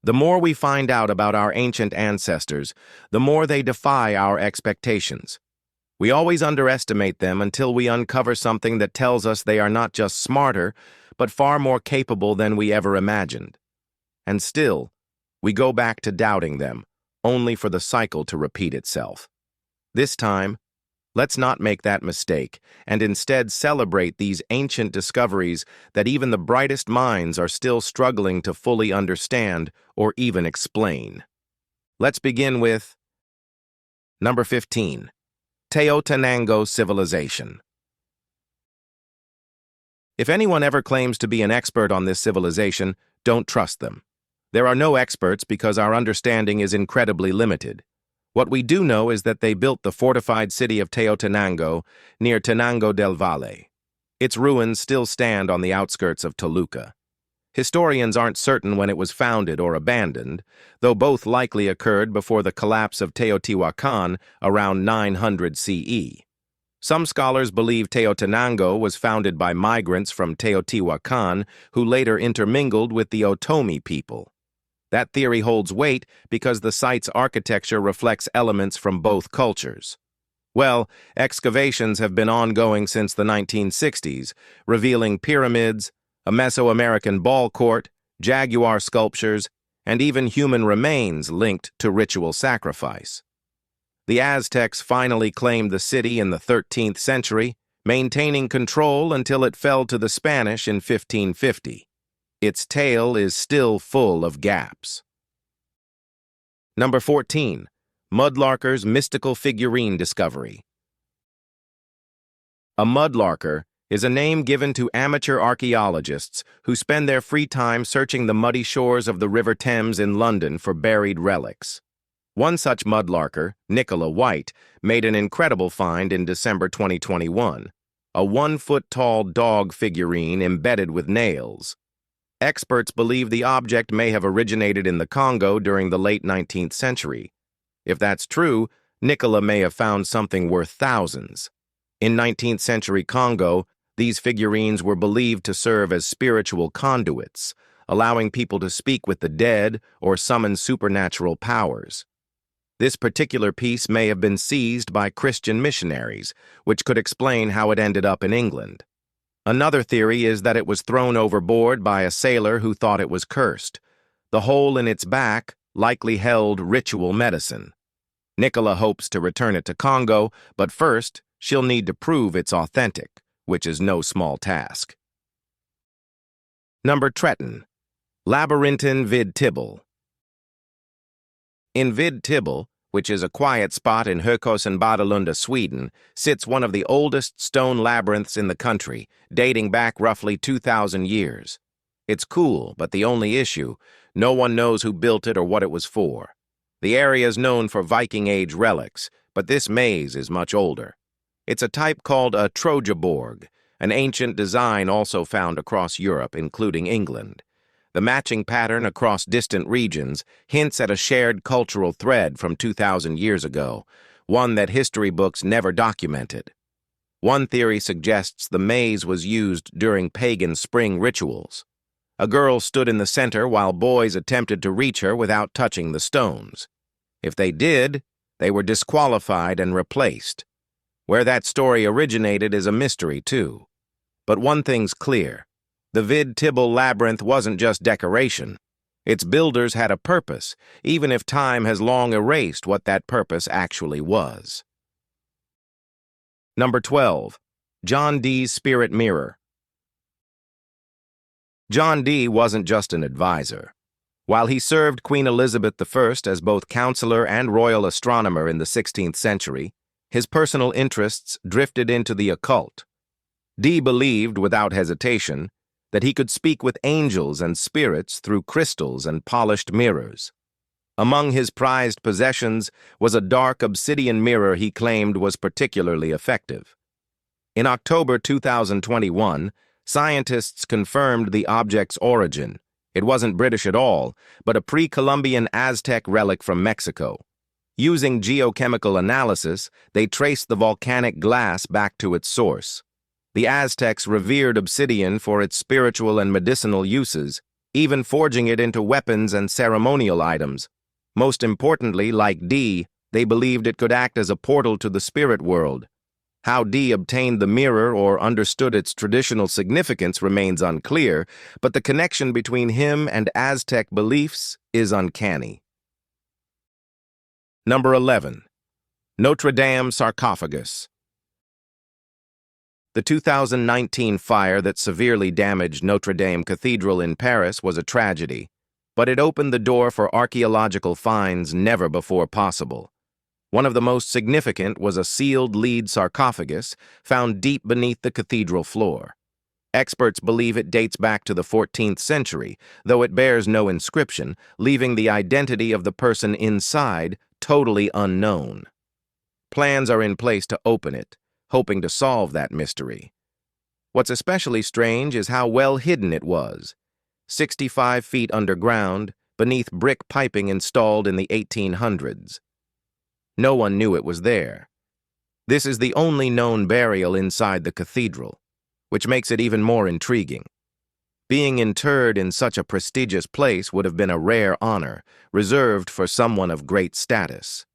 The more we find out about our ancient ancestors, the more they defy our expectations. We always underestimate them until we uncover something that tells us they are not just smarter, but far more capable than we ever imagined. And still, we go back to doubting them, only for the cycle to repeat itself. This time, let's not make that mistake, and instead celebrate these ancient discoveries that even the brightest minds are still struggling to fully understand or even explain. Let's begin with number 15. Teotihuacan civilization. If anyone ever claims to be an expert on this civilization, don't trust them. There are no experts because our understanding is incredibly limited. What we do know is that they built the fortified city of Teotihuacan near Tenango del Valle. Its ruins still stand on the outskirts of Toluca. Historians aren't certain when it was founded or abandoned, though both likely occurred before the collapse of Teotihuacan around 900 CE. Some scholars believe Teotihuacan was founded by migrants from Teotihuacan who later intermingled with the Otomi people. That theory holds weight because the site's architecture reflects elements from both cultures. Well, excavations have been ongoing since the 1960s, revealing pyramids, a Mesoamerican ball court, jaguar sculptures, and even human remains linked to ritual sacrifice. The Aztecs finally claimed the city in the 13th century, maintaining control until it fell to the Spanish in 1550. Its tale is still full of gaps. Number 14. Mudlarker's mystical figurine discovery. A mudlarker is a name given to amateur archaeologists who spend their free time searching the muddy shores of the River Thames in London for buried relics. One such mudlarker, Nicola White, made an incredible find in December 2021, a 1-foot-tall dog figurine embedded with nails. Experts believe the object may have originated in the Congo during the late 19th century. If that's true, Nicola may have found something worth thousands. In 19th century Congo, these figurines were believed to serve as spiritual conduits, allowing people to speak with the dead or summon supernatural powers. This particular piece may have been seized by Christian missionaries, which could explain how it ended up in England. Another theory is that it was thrown overboard by a sailor who thought it was cursed. The hole in its back likely held ritual medicine. Nicola hopes to return it to Congo, but first, she'll need to prove it's authentic, which is no small task. Number 13. Labyrinthine Vid Tibble. In Vid Tibble, which is a quiet spot in Hökåsen, Sweden, sits one of the oldest stone labyrinths in the country, dating back roughly 2,000 years. It's cool, but the only issue, no one knows who built it or what it was for. The area is known for Viking-age relics, but this maze is much older. It's a type called a Trojaborg, an ancient design also found across Europe, including England. The matching pattern across distant regions hints at a shared cultural thread from 2,000 years ago, one that history books never documented. One theory suggests the maze was used during pagan spring rituals. A girl stood in the center while boys attempted to reach her without touching the stones. If they did, they were disqualified and replaced. Where that story originated is a mystery, too. But one thing's clear. The Vid Tibble Labyrinth wasn't just decoration. Its builders had a purpose, even if time has long erased what that purpose actually was. Number 12. John Dee's Spirit Mirror. John Dee wasn't just an advisor. While he served Queen Elizabeth I as both counselor and royal astronomer in the 16th century, his personal interests drifted into the occult. Dee believed, without hesitation, that he could speak with angels and spirits through crystals and polished mirrors. Among his prized possessions was a dark obsidian mirror he claimed was particularly effective. In October 2021, scientists confirmed the object's origin. It wasn't British at all, but a pre-Columbian Aztec relic from Mexico. Using geochemical analysis, they traced the volcanic glass back to its source. The Aztecs revered obsidian for its spiritual and medicinal uses, even forging it into weapons and ceremonial items. Most importantly, like D, they believed it could act as a portal to the spirit world. How D obtained the mirror or understood its traditional significance remains unclear, but the connection between him and Aztec beliefs is uncanny. Number 11. Notre Dame sarcophagus. The 2019 fire that severely damaged Notre Dame Cathedral in Paris was a tragedy, but it opened the door for archaeological finds never before possible. One of the most significant was a sealed lead sarcophagus found deep beneath the cathedral floor. Experts believe it dates back to the 14th century, though it bears no inscription, leaving the identity of the person inside totally unknown. Plans are in place to open it, hoping to solve that mystery. What's especially strange is how well hidden it was. 65 feet underground, beneath brick piping installed in the 1800s. No one knew it was there. This is the only known burial inside the cathedral, which makes it even more intriguing. Being interred in such a prestigious place would have been a rare honor, reserved for someone of great status.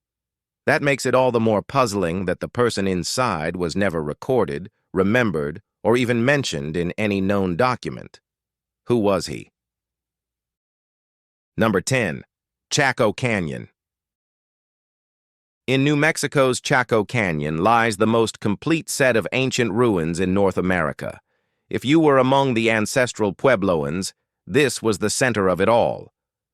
That makes it all the more puzzling that the person inside was never recorded, remembered, or even mentioned in any known document. Who was he? Number 10. Chaco Canyon. In New Mexico's Chaco Canyon lies the most complete set of ancient ruins in North America. If you were among the ancestral Puebloans, this was the center of it all.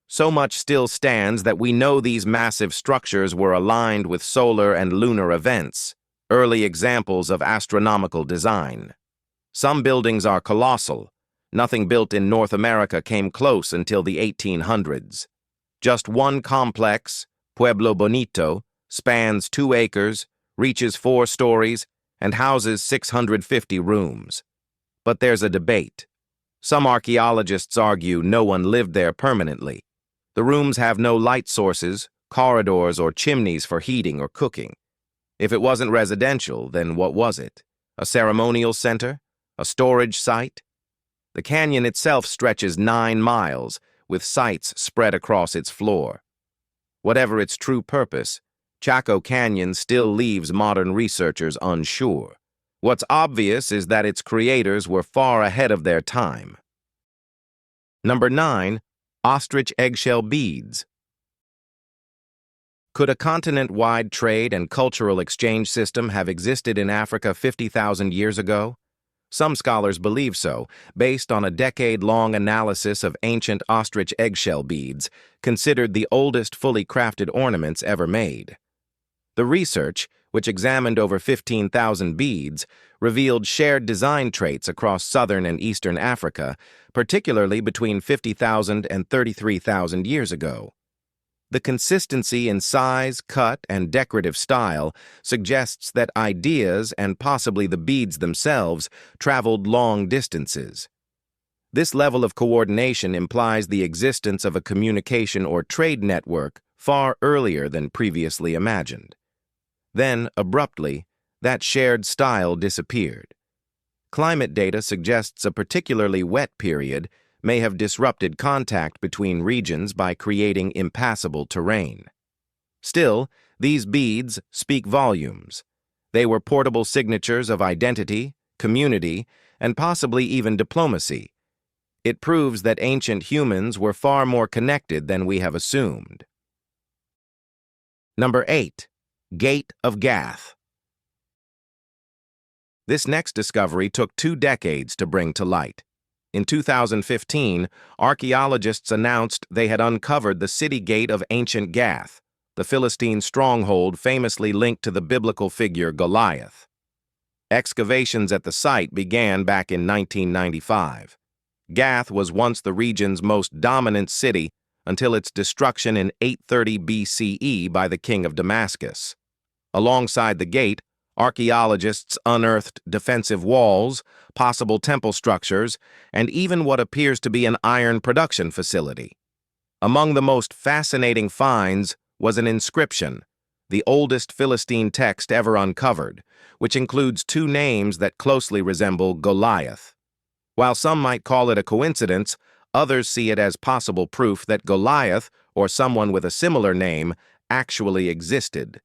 So much still stands that we know these massive structures were aligned with solar and lunar events, early examples of astronomical design. Some buildings are colossal. Nothing built in North America came close until the 1800s. Just one complex, Pueblo Bonito, spans 2 acres, reaches 4 stories, and houses 650 rooms. But there's a debate. Some archaeologists argue no one lived there permanently. The rooms have no light sources, corridors, or chimneys for heating or cooking. If it wasn't residential, then what was it? A ceremonial center? A storage site? The canyon itself stretches 9 miles, with sites spread across its floor. Whatever its true purpose, Chaco Canyon still leaves modern researchers unsure. What's obvious is that its creators were far ahead of their time. Number 9. Ostrich eggshell beads. Could a continent-wide trade and cultural exchange system have existed in Africa 50,000 years ago? Some scholars believe so, based on a decade-long analysis of ancient ostrich eggshell beads, considered the oldest fully crafted ornaments ever made. The research, which examined over 15,000 beads, revealed shared design traits across southern and eastern Africa, particularly between 50,000 and 33,000 years ago. The consistency in size, cut, and decorative style suggests that ideas, and possibly the beads themselves, traveled long distances. This level of coordination implies the existence of a communication or trade network far earlier than previously imagined. Then, abruptly, that shared style disappeared. Climate data suggests a particularly wet period may have disrupted contact between regions by creating impassable terrain. Still, these beads speak volumes. They were portable signatures of identity, community, and possibly even diplomacy. It proves that ancient humans were far more connected than we have assumed. Number 8. Gate of Gath. This next discovery took 2 decades to bring to light. In 2015, archaeologists announced they had uncovered the city gate of ancient Gath, the Philistine stronghold famously linked to the biblical figure Goliath. Excavations at the site began back in 1995. Gath was once the region's most dominant city until its destruction in 830 BCE by the king of Damascus. Alongside the gate, archaeologists unearthed defensive walls, possible temple structures, and even what appears to be an iron production facility. Among the most fascinating finds was an inscription, the oldest Philistine text ever uncovered, which includes 2 names that closely resemble Goliath. While some might call it a coincidence, Others see it as possible proof that Goliath, or someone with a similar name, actually existed.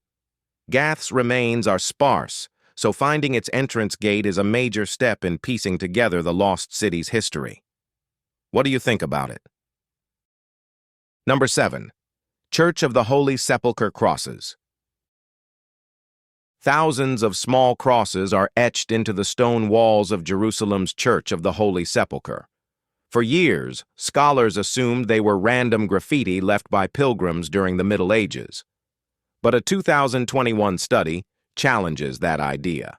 Gath's remains are sparse, so finding its entrance gate is a major step in piecing together the lost city's history. What do you think about it? Number 7. Church of the Holy Sepulchre crosses. Thousands of small crosses are etched into the stone walls of Jerusalem's Church of the Holy Sepulchre. For years, scholars assumed they were random graffiti left by pilgrims during the Middle Ages. But a 2021 study challenges that idea.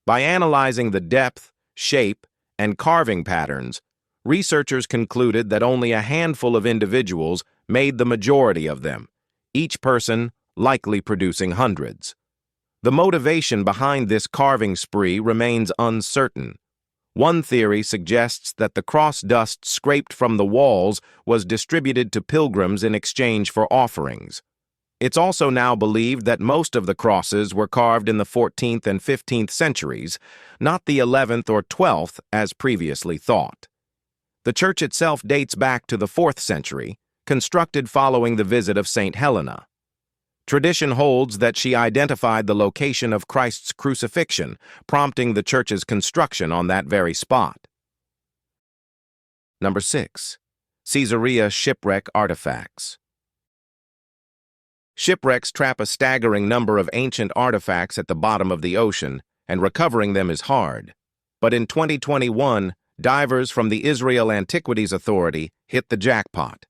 By analyzing the depth, shape, and carving patterns, researchers concluded that only a handful of individuals made the majority of them, each person likely producing hundreds. The motivation behind this carving spree remains uncertain. One theory suggests that the cross dust scraped from the walls was distributed to pilgrims in exchange for offerings. It's also now believed that most of the crosses were carved in the 14th and 15th centuries, not the 11th or 12th as previously thought. The church itself dates back to the 4th century, constructed following the visit of St. Helena. Tradition holds that she identified the location of Christ's crucifixion, prompting the church's construction on that very spot. Number 6. Caesarea shipwreck artifacts. Shipwrecks trap a staggering number of ancient artifacts at the bottom of the ocean, and recovering them is hard. But in 2021, divers from the Israel Antiquities Authority hit the jackpot.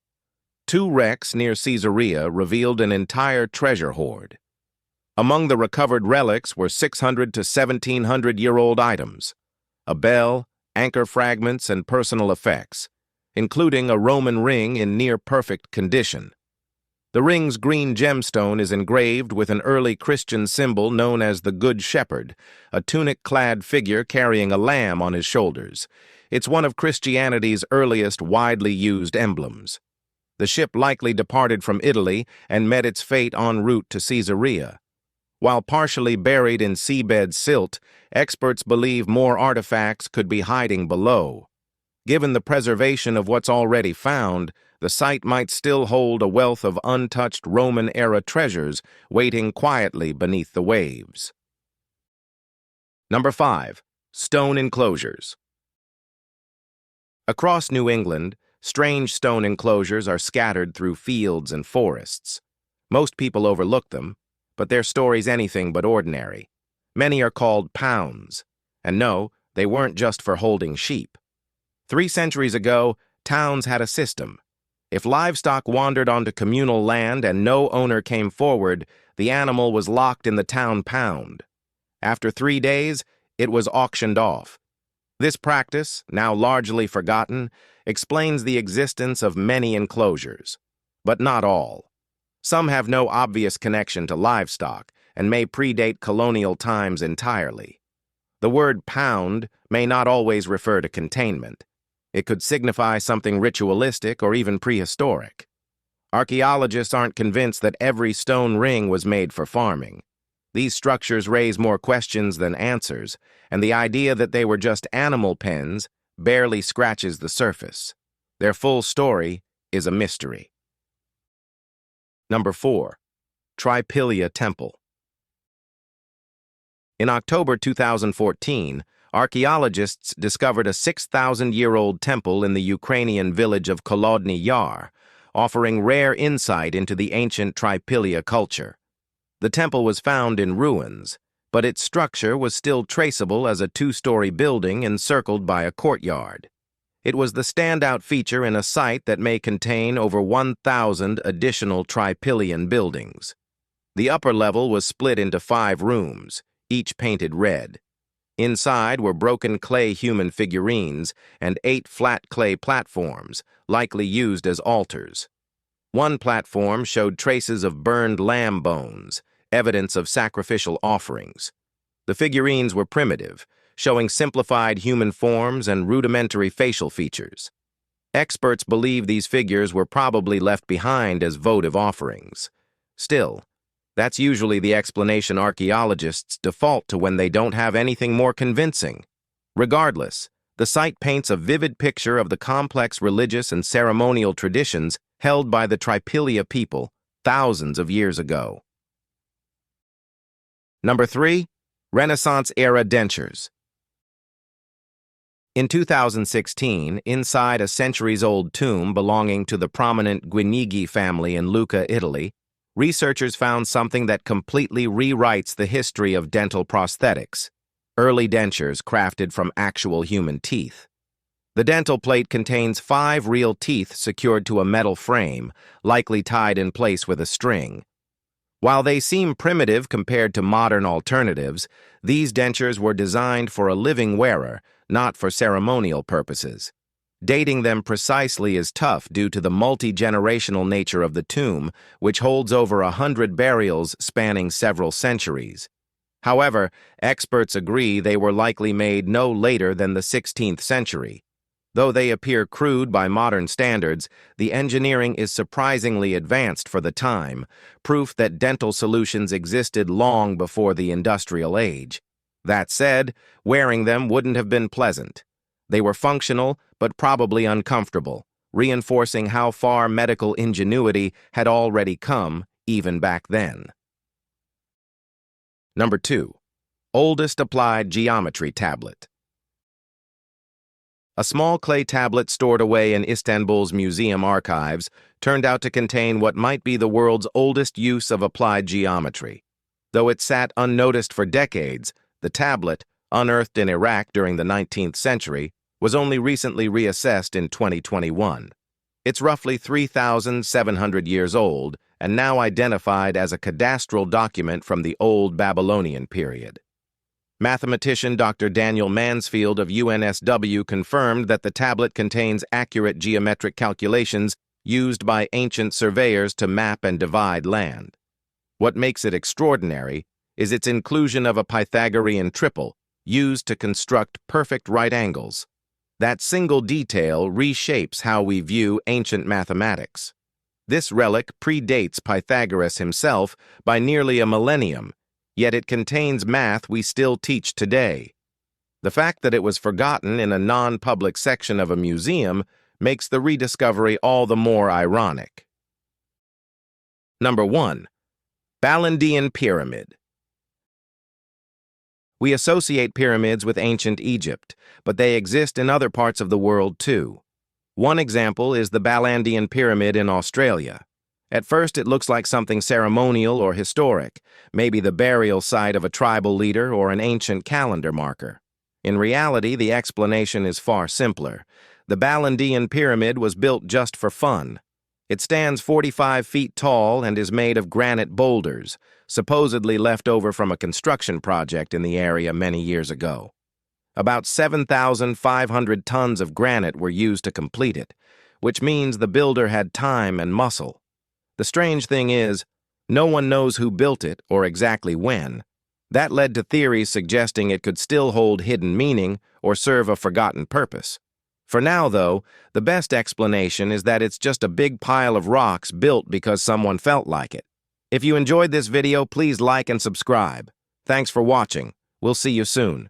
2 wrecks near Caesarea revealed an entire treasure hoard. Among the recovered relics were 600 to 1700-year-old items, a bell, anchor fragments, and personal effects, including a Roman ring in near-perfect condition. The ring's green gemstone is engraved with an early Christian symbol known as the Good Shepherd, a tunic-clad figure carrying a lamb on his shoulders. It's one of Christianity's earliest widely used emblems. The ship likely departed from Italy and met its fate en route to Caesarea. While partially buried in seabed silt, experts believe more artifacts could be hiding below. Given the preservation of what's already found, the site might still hold a wealth of untouched Roman-era treasures waiting quietly beneath the waves. Number 5. Stone enclosures. Across New England, strange stone enclosures are scattered through fields and forests. Most people overlook them, but their story's anything but ordinary. Many are called pounds. And no, they weren't just for holding sheep. 3 centuries ago, towns had a system. If livestock wandered onto communal land and no owner came forward, the animal was locked in the town pound. After 3 days, it was auctioned off. This practice, now largely forgotten, explains the existence of many enclosures, but not all. Some have no obvious connection to livestock and may predate colonial times entirely. The word pound may not always refer to containment. It could signify something ritualistic or even prehistoric. Archaeologists aren't convinced that every stone ring was made for farming. These structures raise more questions than answers, and the idea that they were just animal pens barely scratches the surface. Their full story is a mystery. Number 4. Trypillia Temple. In October 2014, archaeologists discovered a 6,000-year-old temple in the Ukrainian village of Kolodny Yar, offering rare insight into the ancient Trypillia culture. The temple was found in ruins, but its structure was still traceable as a 2-story building encircled by a courtyard. It was the standout feature in a site that may contain over 1,000 additional Trypillian buildings. The upper level was split into 5 rooms, each painted red. Inside were broken clay human figurines and 8 flat clay platforms, likely used as altars. One platform showed traces of burned lamb bones, evidence of sacrificial offerings. The figurines were primitive, showing simplified human forms and rudimentary facial features. Experts believe these figures were probably left behind as votive offerings. Still, that's usually the explanation archaeologists default to when they don't have anything more convincing. Regardless, The site paints a vivid picture of the complex religious and ceremonial traditions held by the Trypillia people thousands of years ago. Number 3. Renaissance-era dentures. In 2016, inside a centuries-old tomb belonging to the prominent Guinighi family in Lucca, Italy, researchers found something that completely rewrites the history of dental prosthetics: early dentures crafted from actual human teeth. The dental plate contains 5 real teeth secured to a metal frame, likely tied in place with a string. While they seem primitive compared to modern alternatives, these dentures were designed for a living wearer, not for ceremonial purposes. Dating them precisely is tough due to the multi-generational nature of the tomb, which holds over 100 burials spanning several centuries. However, experts agree they were likely made no later than the 16th century. Though they appear crude by modern standards, the engineering is surprisingly advanced for the time, proof that dental solutions existed long before the industrial age. That said, wearing them wouldn't have been pleasant. They were functional, but probably uncomfortable, reinforcing how far medical ingenuity had already come, even back then. Number 2. Oldest applied geometry tablet. A small clay tablet stored away in Istanbul's museum archives turned out to contain what might be the world's oldest use of applied geometry. Though it sat unnoticed for decades, the tablet, unearthed in Iraq during the 19th century, was only recently reassessed in 2021. It's roughly 3,700 years old and now identified as a cadastral document from the Old Babylonian period. Mathematician Dr. Daniel Mansfield of UNSW confirmed that the tablet contains accurate geometric calculations used by ancient surveyors to map and divide land. What makes it extraordinary is its inclusion of a Pythagorean triple used to construct perfect right angles. That single detail reshapes how we view ancient mathematics. This relic predates Pythagoras himself by nearly a millennium, yet it contains math we still teach today. The fact that it was forgotten in a non-public section of a museum makes the rediscovery all the more ironic. Number 1. Balandian Pyramid. We associate pyramids with ancient Egypt, but they exist in other parts of the world too. One example is the Balandian Pyramid in Australia. At first, it looks like something ceremonial or historic, maybe the burial site of a tribal leader or an ancient calendar marker. In reality, the explanation is far simpler. The Balandian Pyramid was built just for fun. It stands 45 feet tall and is made of granite boulders, supposedly left over from a construction project in the area many years ago. About 7,500 tons of granite were used to complete it, which means the builder had time and muscle. The strange thing is, no one knows who built it or exactly when. That led to theories suggesting it could still hold hidden meaning or serve a forgotten purpose. For now, though, the best explanation is that it's just a big pile of rocks built because someone felt like it. If you enjoyed this video, please like and subscribe. Thanks for watching. We'll see you soon.